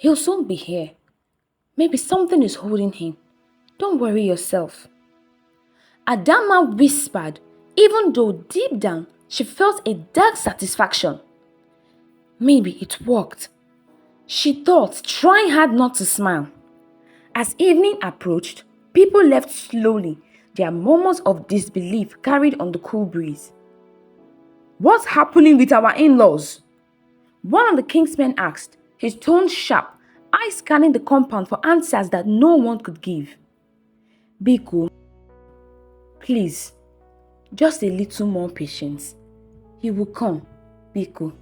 He'll soon be here. Maybe something is holding him. Don't worry yourself. Adamma whispered, even though deep down she felt a dark satisfaction. Maybe it worked. She thought, trying hard not to smile. As evening approached, people left slowly, their murmurs of disbelief carried on the cool breeze. What's happening with our in-laws? One of the king's men asked, his tone sharp, eyes scanning the compound for answers that no one could give. Biko, please, just a little more patience. He will come, Biko.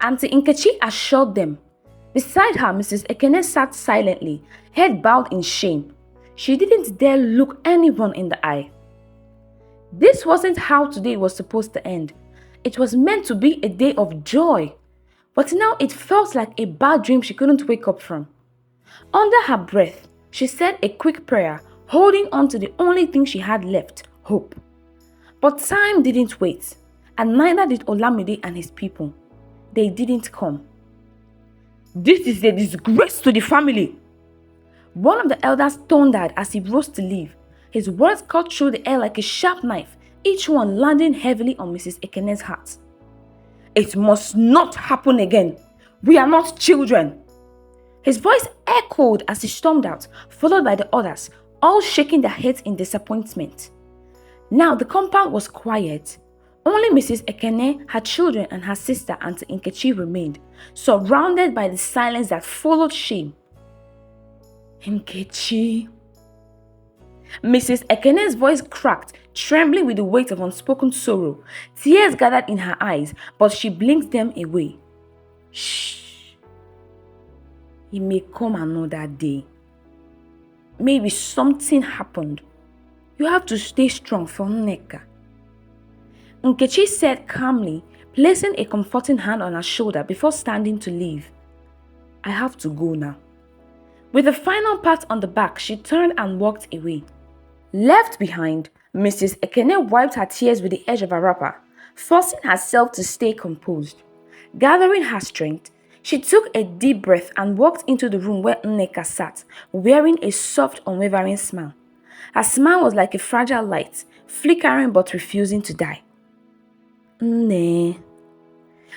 Auntie Nkechi assured them. Beside her, Mrs. Ekene sat silently, head bowed in shame. She didn't dare look anyone in the eye. This wasn't how today was supposed to end. It was meant to be a day of joy. But now it felt like a bad dream she couldn't wake up from. Under her breath, she said a quick prayer, holding on to the only thing she had left, hope. But time didn't wait, and neither did Olamide and his people. They didn't come. This is a disgrace to the family. One of the elders thundered as he rose to leave. His words cut through the air like a sharp knife, each one landing heavily on Mrs. Ekene's heart. It must not happen again. We are not children. His voice echoed as he stormed out, followed by the others, all shaking their heads in disappointment. Now the compound was quiet. Only Mrs. Ekene, her children, and her sister Auntie Nkechi remained, surrounded by the silence that followed shame. Nkechi. Mrs. Ekene's voice cracked, trembling with the weight of unspoken sorrow. Tears gathered in her eyes, but she blinked them away. Shh. He may come another day. Maybe something happened. You have to stay strong for Nneka. Nkechi said calmly, placing a comforting hand on her shoulder before standing to leave. I have to go now. With a final pat on the back, she turned and walked away. Left behind, Mrs. Ekene wiped her tears with the edge of her wrapper, forcing herself to stay composed. Gathering her strength, she took a deep breath and walked into the room where Nneka sat, wearing a soft, unwavering smile. Her smile was like a fragile light, flickering but refusing to die. Nne.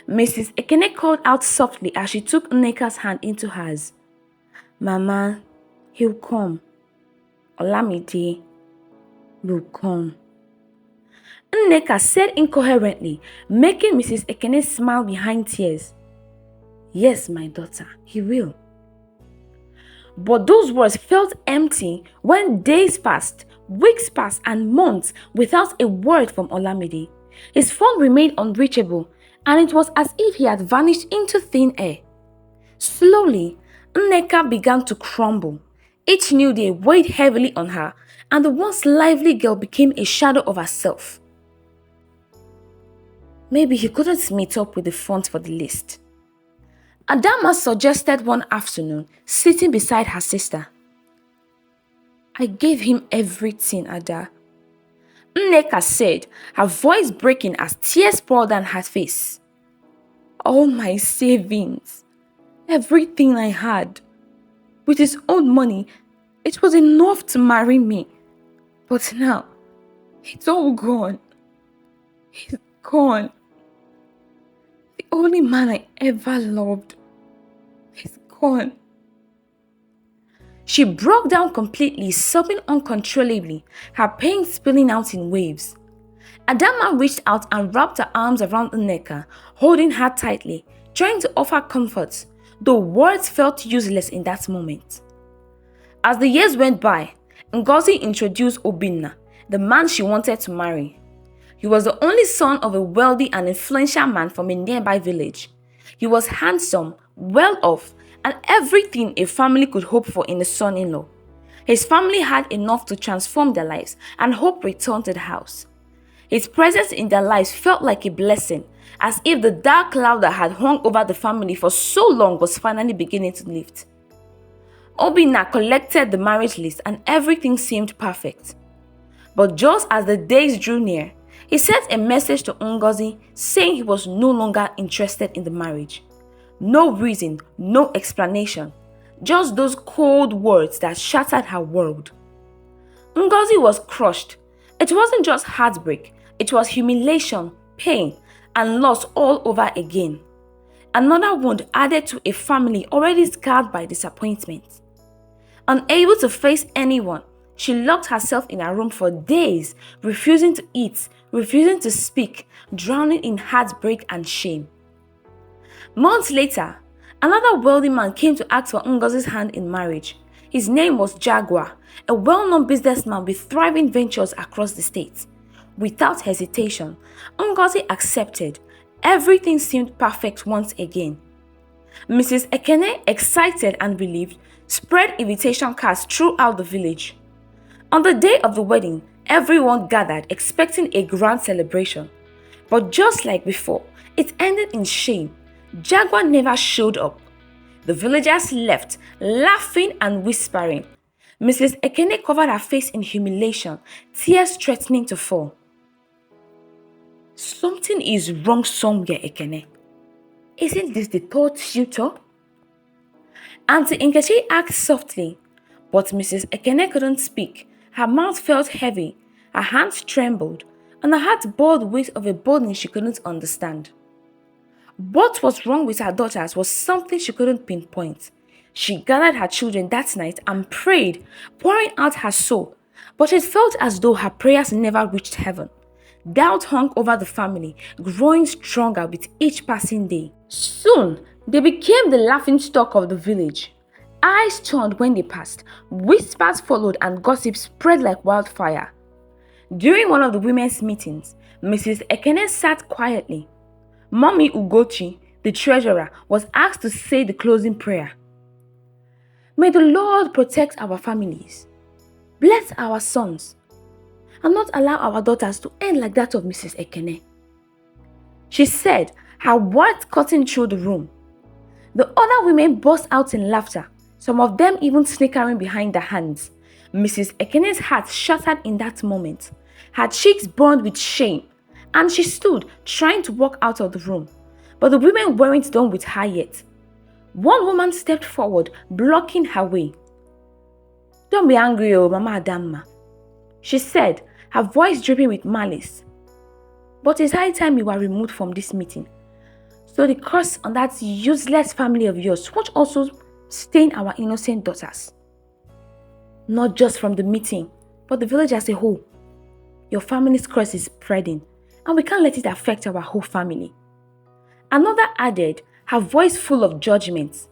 Mrs. Ekene called out softly as she took Nneka's hand into hers. Mama, he'll come. Olamide will come. Nneka said incoherently, making Mrs. Ekene smile behind tears. Yes, my daughter, he will. But those words felt empty when days passed, weeks passed, and months without a word from Olamide. His phone remained unreachable, and it was as if he had vanished into thin air. Slowly, Nneka began to crumble. Each new day weighed heavily on her, and the once lively girl became a shadow of herself. Maybe he couldn't meet up with the font for the list. Adamma suggested one afternoon, sitting beside her sister. I gave him everything, Ada. Nneka said, her voice breaking as tears poured down her face. All my savings, everything I had. With his own money, it was enough to marry me. But now, it's all gone. He's gone. The only man I ever loved is gone. She broke down completely, sobbing uncontrollably, her pain spilling out in waves. Adamma reached out and wrapped her arms around Nneka, holding her tightly, trying to offer comfort, though words felt useless in that moment. As the years went by, Ngozi introduced Obinna, the man she wanted to marry. He was the only son of a wealthy and influential man from a nearby village. He was handsome, well off, and everything a family could hope for in a son-in-law. His family had enough to transform their lives, and hope returned to the house. His presence in their lives felt like a blessing, as if the dark cloud that had hung over the family for so long was finally beginning to lift. Obinna collected the marriage list and everything seemed perfect. But just as the days drew near, he sent a message to Ngozi saying he was no longer interested in the marriage. No reason, no explanation. Just those cold words that shattered her world. Ngozi was crushed. It wasn't just heartbreak, it was humiliation, pain, and loss all over again. Another wound added to a family already scarred by disappointment. Unable to face anyone, she locked herself in her room for days, refusing to eat, refusing to speak, drowning in heartbreak and shame. Months later, another wealthy man came to ask for Ngozi's hand in marriage. His name was Jaguar, a well-known businessman with thriving ventures across the state. Without hesitation, Ngozi accepted. Everything seemed perfect once again. Mrs. Ekene, excited and relieved, spread invitation cards throughout the village. On the day of the wedding, everyone gathered expecting a grand celebration. But just like before, it ended in shame. Jaguar never showed up. The villagers left, laughing and whispering. Mrs. Ekene covered her face in humiliation, tears threatening to fall. Something is wrong somewhere, Ekene. Isn't this the third suitor? Auntie Nkechi asked softly, but Mrs. Ekene couldn't speak. Her mouth felt heavy, her hands trembled, and her heart bore the weight of a burden she couldn't understand. What was wrong with her daughters was something she couldn't pinpoint. She gathered her children that night and prayed, pouring out her soul, but it felt as though her prayers never reached heaven. Doubt hung over the family, growing stronger with each passing day. Soon, they became the laughingstock of the village. Eyes turned when they passed, whispers followed, and gossip spread like wildfire. During one of the women's meetings, Mrs. Ekene sat quietly. Mommy Ugochi, the treasurer, was asked to say the closing prayer. May the Lord protect our families, bless our sons, and not allow our daughters to end like that of Mrs. Ekene. She said, her words cutting through the room. The other women burst out in laughter, some of them even snickering behind their hands. Mrs. Ekene's heart shattered in that moment. Her cheeks burned with shame, and she stood, trying to walk out of the room. But the women weren't done with her yet. One woman stepped forward, blocking her way. Don't be angry, Mama Adamma, she said, her voice dripping with malice. But it's high time you were removed from this meeting, so the curse on that useless family of yours won't also stain our innocent daughters. Not just from the meeting, but the village as a whole. Your family's curse is spreading, and we can't let it affect our whole family. Another added, her voice full of judgment.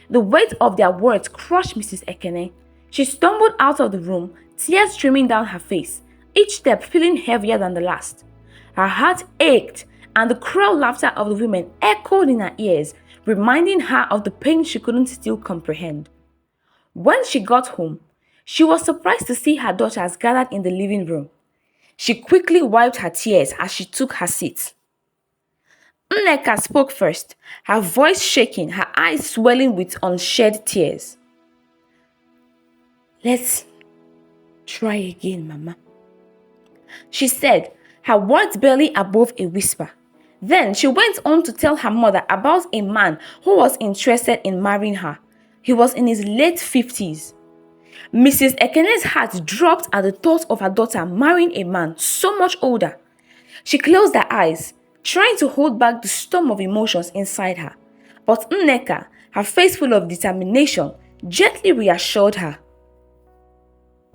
The weight of their words crushed Mrs. Ekene. She stumbled out of the room, tears streaming down her face, each step feeling heavier than the last. Her heart ached, and the cruel laughter of the women echoed in her ears, reminding her of the pain she couldn't still comprehend. When she got home, she was surprised to see her daughters gathered in the living room. She quickly wiped her tears as she took her seat. Nneka spoke first, her voice shaking, her eyes swelling with unshed tears. Let's try again, Mama, she said, her words barely above a whisper. Then she went on to tell her mother about a man who was interested in marrying her. He was in his late 50s. Mrs. Ekene's heart dropped at the thought of her daughter marrying a man so much older. She closed her eyes, trying to hold back the storm of emotions inside her. But Nneka, her face full of determination, gently reassured her.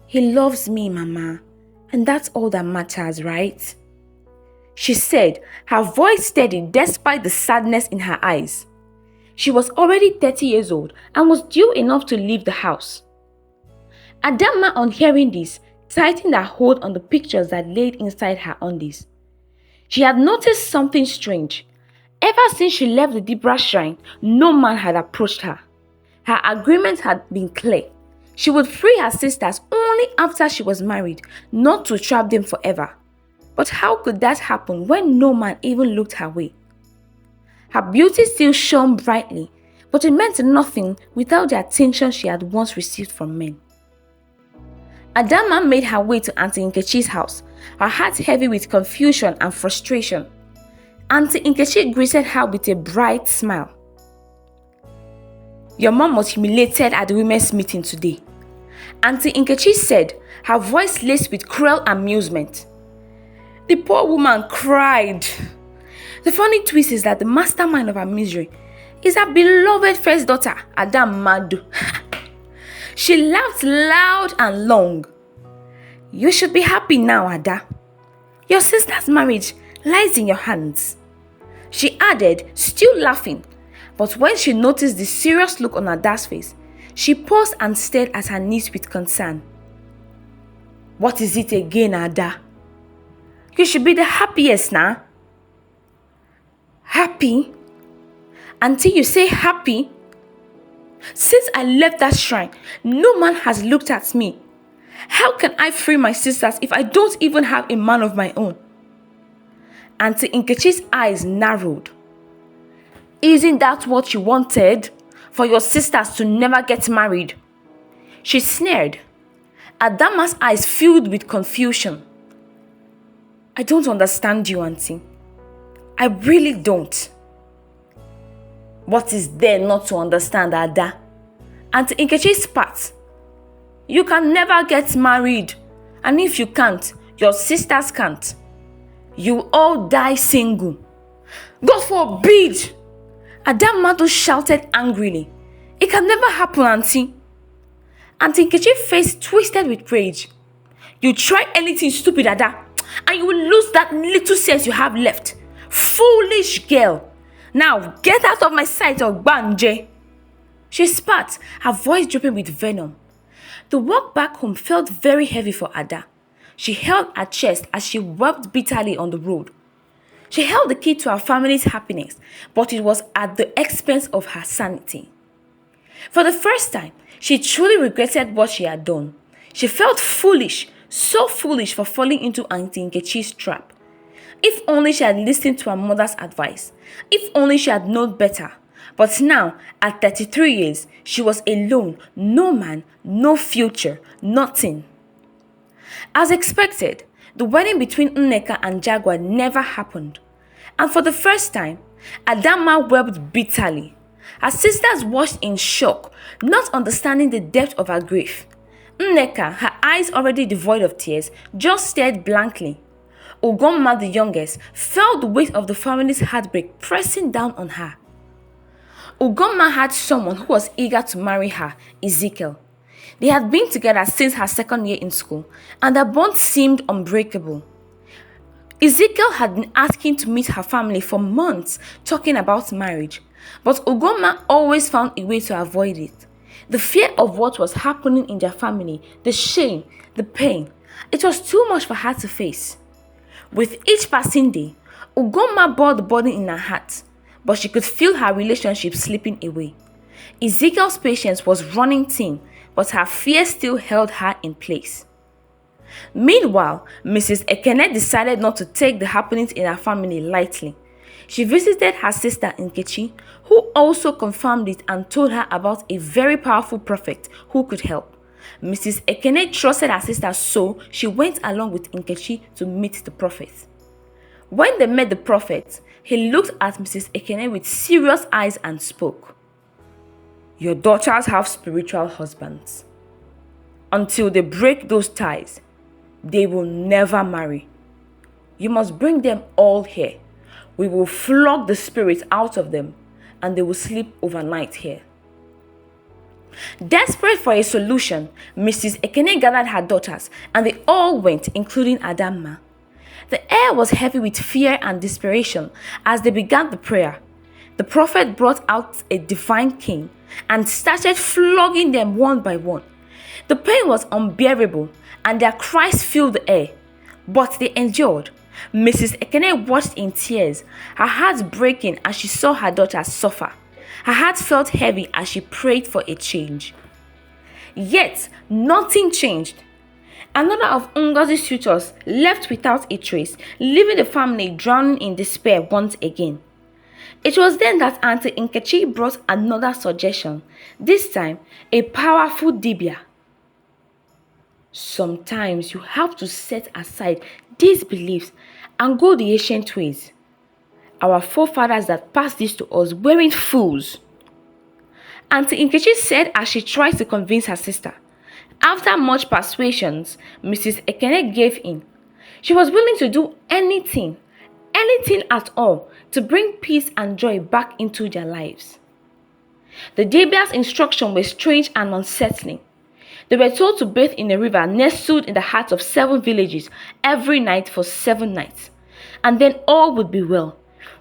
He loves me, Mama, and that's all that matters, right? She said, her voice steady despite the sadness in her eyes. She was already 30 years old and was due enough to leave the house. Adamma, on hearing this, tightened her hold on the pictures that laid inside her undies. She had noticed something strange. Ever since she left the Dibra shrine, no man had approached her. Her agreement had been clear. She would free her sisters only after she was married, not to trap them forever. But how could that happen when no man even looked her way? Her beauty still shone brightly, but it meant nothing without the attention she had once received from men. Adamma made her way to Auntie Nkechi's house, her heart heavy with confusion and frustration. Auntie Nkechi greeted her with a bright smile. Your mom was humiliated at the women's meeting today. Auntie Nkechi said, her voice laced with cruel amusement. The poor woman cried. The funny twist is that the mastermind of her misery is her beloved first daughter, Adamma. She laughed loud and long. You should be happy now, Ada. Your sister's marriage lies in your hands. She added, still laughing, but when she noticed the serious look on Ada's face, she paused and stared at her niece with concern. What is it again, Ada? You should be the happiest now. Happy? Until you say happy? Since I left that shrine, no man has looked at me. How can I free my sisters if I don't even have a man of my own? Auntie Nkechi's eyes narrowed. Isn't that what you wanted? For your sisters to never get married? She sneered. Adamma's eyes filled with confusion. I don't understand you, Auntie. I really don't. What is there not to understand, Ada? Auntie Nkechi spat. You can never get married. And if you can't, your sisters can't. You all die single. God forbid! Adamma shouted angrily. It can never happen, Auntie. Auntie Nkechi's face twisted with rage. You try anything stupid, Ada, and you will lose that little sense you have left. Foolish girl. Now get out of my sight, or Banje. She spat, her voice dripping with venom. The walk back home felt very heavy for Ada. She held her chest as she wept bitterly on the road. She held the key to her family's happiness, but it was at the expense of her sanity. For the first time, she truly regretted what she had done. She felt foolish, so foolish for falling into Auntie Nkechi's trap. If only she had listened to her mother's advice. If only she had known better. But now, at 33 years, she was alone, no man, no future, nothing. As expected, the wedding between Nneka and Jaguar never happened. And for the first time, Adamma wept bitterly. Her sisters watched in shock, not understanding the depth of her grief. Nneka, her eyes already devoid of tears, just stared blankly. Ugomma, the youngest, felt the weight of the family's heartbreak pressing down on her. Ugomma had someone who was eager to marry her, Ezekiel. They had been together since her second year in school, and their bond seemed unbreakable. Ezekiel had been asking to meet her family for months, talking about marriage, but Ugomma always found a way to avoid it. The fear of what was happening in their family, the shame, the pain, it was too much for her to face. With each passing day, Ugomma bore the burden in her heart, but she could feel her relationship slipping away. Ezekiel's patience was running thin, but her fear still held her in place. Meanwhile, Mrs. Ekene decided not to take the happenings in her family lightly. She visited her sister Nkechi, who also confirmed it and told her about a very powerful prophet who could help. Mrs. Ekene trusted her sister, so she went along with Nkechi to meet the prophet. When they met the prophet, he looked at Mrs. Ekene with serious eyes and spoke. Your daughters have spiritual husbands. Until they break those ties, they will never marry. You must bring them all here. We will flog the spirit out of them, and they will sleep overnight here. Desperate for a solution, Mrs. Ekene gathered her daughters, and they all went, including Adamma. The air was heavy with fear and desperation as they began the prayer. The prophet brought out a divine cane and started flogging them one by one. The pain was unbearable, and their cries filled the air, but they endured. Mrs. Ekene watched in tears, her heart breaking as she saw her daughters suffer. Her heart felt heavy as she prayed for a change. Yet, nothing changed. Another of Ngozi's suitors left without a trace, leaving the family drowning in despair once again. It was then that Auntie Nkechi brought another suggestion, this time a powerful dibia. Sometimes you have to set aside these beliefs and go the ancient ways. Our forefathers that passed this to us weren't fools. Auntie Nkechi said as she tried to convince her sister. After much persuasions, Mrs. Ekene gave in. She was willing to do anything at all to bring peace and joy back into their lives. The Dabia's instructions were strange and unsettling. They were told to bathe in a river nestled in the heart of 7 villages every night for 7 nights, and then all would be well.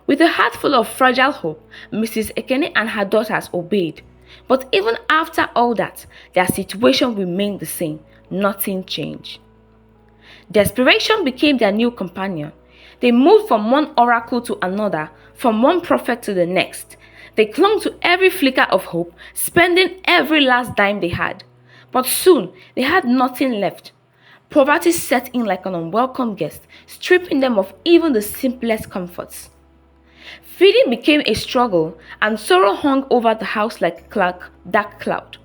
With a heart full of fragile hope, Mrs. Ekene and her daughters obeyed. But even after all that, their situation remained the same. Nothing changed. Desperation became their new companion. They moved from one oracle to another, from one prophet to the next. They clung to every flicker of hope, spending every last dime they had. But soon, they had nothing left. Poverty set in like an unwelcome guest, stripping them of even the simplest comforts. Feeding became a struggle, and sorrow hung over the house like a dark cloud.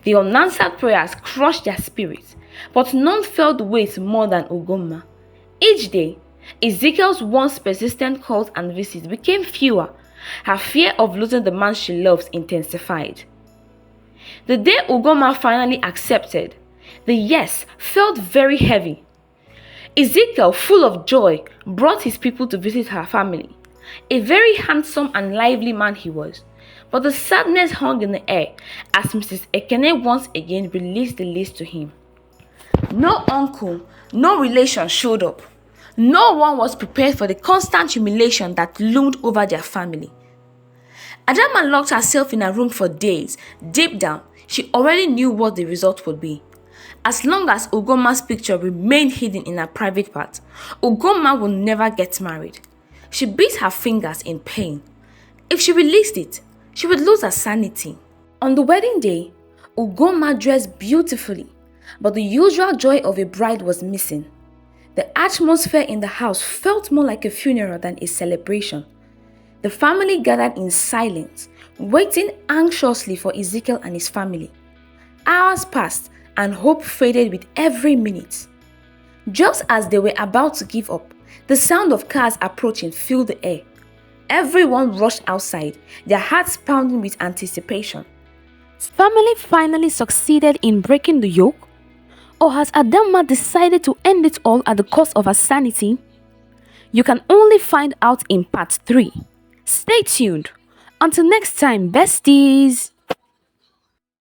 The unanswered prayers crushed their spirits, but none felt the weight more than Ugomma. Each day, Ezekiel's once persistent calls and visits became fewer. Her fear of losing the man she loves intensified. The day Ugomma finally accepted, the yes felt very heavy. Ezekiel, full of joy, brought his people to visit her family. A very handsome and lively man he was, but the sadness hung in the air as Mrs. Ekene once again released the list to him. No uncle, no relation showed up. No one was prepared for the constant humiliation that loomed over their family. Adamma locked herself in her room for days. Deep down, she already knew what the result would be. As long as Ugomma's picture remained hidden in her private part, Ugomma would never get married. She bit her fingers in pain. If she released it, she would lose her sanity. On the wedding day, Ugomma dressed beautifully, but the usual joy of a bride was missing. The atmosphere in the house felt more like a funeral than a celebration. The family gathered in silence, waiting anxiously for Ezekiel and his family. Hours passed and hope faded with every minute. Just as they were about to give up, the sound of cars approaching filled the air. Everyone rushed outside, their hearts pounding with anticipation. Has family finally succeeded in breaking the yoke? Or has Adamma decided to end it all at the cost of her sanity? You can only find out in part 3. Stay tuned. Until next time, besties!